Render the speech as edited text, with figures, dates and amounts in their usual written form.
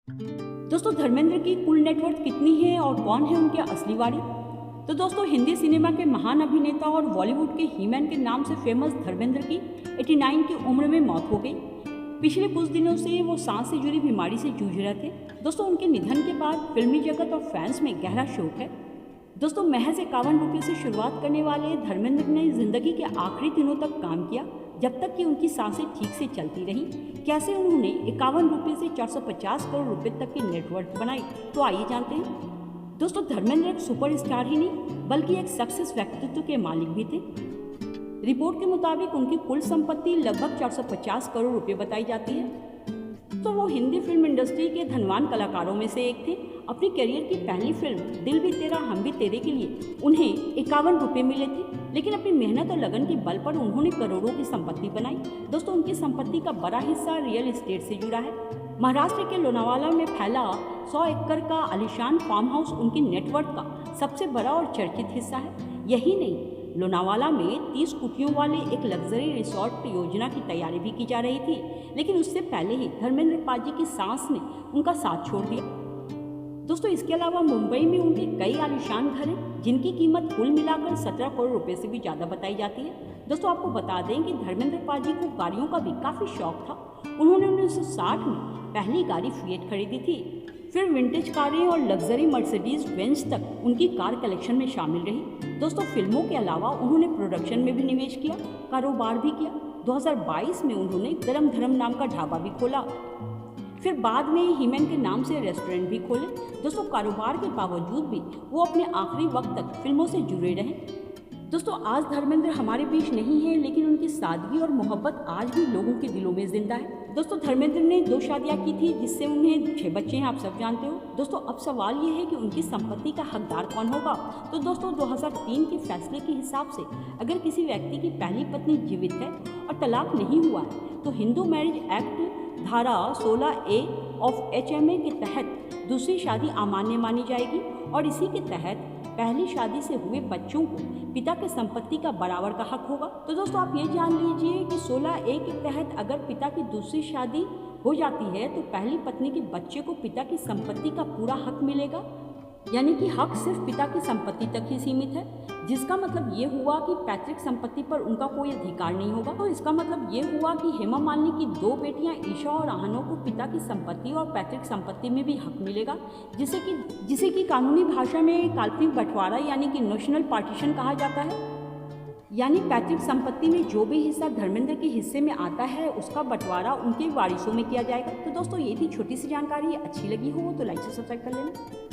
दोस्तों, धर्मेंद्र की कुल नेटवर्थ कितनी है और कौन है उनके असली वारिस? तो दोस्तों, हिंदी सिनेमा के महान अभिनेता और बॉलीवुड के हीमैन के नाम से फेमस धर्मेंद्र की 89 की उम्र में मौत हो गई। पिछले कुछ दिनों से वो सांस से जुड़ी बीमारी से जूझ रहे थे। दोस्तों, उनके निधन के बाद फिल्मी जगत और फैंस में गहरा शोक है। दोस्तों, महज 51 रुपये से शुरुआत करने वाले धर्मेंद्र ने जिंदगी के आखिरी दिनों तक काम किया, जब तक कि उनकी सांसें ठीक से चलती रहीं। कैसे उन्होंने 51 रुपये से 450 करोड़ रुपए तक की नेटवर्थ बनाई, तो आइए जानते हैं। दोस्तों, धर्मेंद्र एक सुपरस्टार ही नहीं बल्कि एक सक्सेस व्यक्तित्व के मालिक भी थे। रिपोर्ट के मुताबिक उनकी कुल संपत्ति लगभग 450 करोड़ रुपए बताई जाती है। तो वो हिंदी फिल्म इंडस्ट्री के धनवान कलाकारों में से एक थे। अपनी करियर की पहली फिल्म दिल भी तेरा हम भी तेरे के लिए उन्हें 51 रुपये मिले थे, लेकिन अपनी मेहनत और लगन के बल पर उन्होंने करोड़ों की संपत्ति बनाई। दोस्तों, उनकी संपत्ति का बड़ा हिस्सा रियल एस्टेट से जुड़ा है। महाराष्ट्र के लोनावाला में फैला 100 एकड़ का आलीशान फार्म हाउस उनकी नेटवर्थ का सबसे बड़ा और चर्चित हिस्सा है। यही नहीं, लोनावाला में 30 कुटियों वाले एक लग्जरी रिसोर्ट योजना की तैयारी भी की जा रही थी, लेकिन उससे पहले ही धर्मेंद्र पाजी की सांस ने उनका साथ छोड़ दिया। दोस्तों, इसके अलावा मुंबई में उनके कई आलीशान घर हैं, जिनकी कीमत कुल मिलाकर 17 करोड़ रुपए से भी ज़्यादा बताई जाती है। दोस्तों, आपको बता दें कि धर्मेंद्र पाजी को गाड़ियों का भी काफ़ी शौक था। उन्होंने 1960 में पहली गाड़ी फिएट खरीदी थी। फिर विंटेज कारें और लग्जरी मर्सिडीज बेंज तक उनकी कार कलेक्शन में शामिल रही। दोस्तों, फिल्मों के अलावा उन्होंने प्रोडक्शन में भी निवेश किया, कारोबार भी किया। 2022 में उन्होंने गरम धर्म नाम का ढाबा भी खोला। फिर बाद में हीमैन के नाम से रेस्टोरेंट भी खोले। दोस्तों, कारोबार के बावजूद भी वो अपने आखिरी वक्त तक फिल्मों से जुड़े रहे। दोस्तों, आज धर्मेंद्र हमारे बीच नहीं है, लेकिन उनकी सादगी और मोहब्बत आज भी लोगों के दिलों में जिंदा है। दोस्तों, धर्मेंद्र ने 2 शादियां की थी, जिससे उन्हें 6 बच्चे हैं, आप सब जानते हो। दोस्तों, अब सवाल ये है कि उनकी संपत्ति का हकदार कौन होगा। तो दोस्तों, 2003 के फैसले के हिसाब से अगर किसी व्यक्ति की पहली पत्नी जीवित है और तलाक नहीं हुआ है, तो हिंदू मैरिज एक्ट धारा 16A ऑफ HMA के तहत दूसरी शादी अमान्य मानी जाएगी और इसी के तहत पहली शादी से हुए बच्चों को पिता के संपत्ति का बराबर का हक होगा। तो दोस्तों, आप ये जान लीजिए कि 16A के तहत अगर पिता की दूसरी शादी हो जाती है तो पहली पत्नी के बच्चे को पिता की संपत्ति का पूरा हक मिलेगा, यानी कि हक सिर्फ पिता की संपत्ति तक ही सीमित है। जिसका मतलब ये हुआ कि पैतृक संपत्ति पर उनका कोई अधिकार नहीं होगा। तो इसका मतलब ये हुआ कि हेमा मालिनी की 2 बेटियां ईशा और आहनो को पिता की संपत्ति और पैतृक संपत्ति में भी हक मिलेगा, जिसे कि कानूनी भाषा में काल्पनिक बंटवारा यानी कि नोशनल पार्टीशन कहा जाता है। यानी पैतृक संपत्ति में जो भी हिस्सा धर्मेंद्र के हिस्से में आता है, उसका बंटवारा उनके वारिसों में किया जाएगा। तो दोस्तों, ये थी छोटी सी जानकारी। अच्छी लगी हो तो लाइक से सब्सक्राइब कर लेना।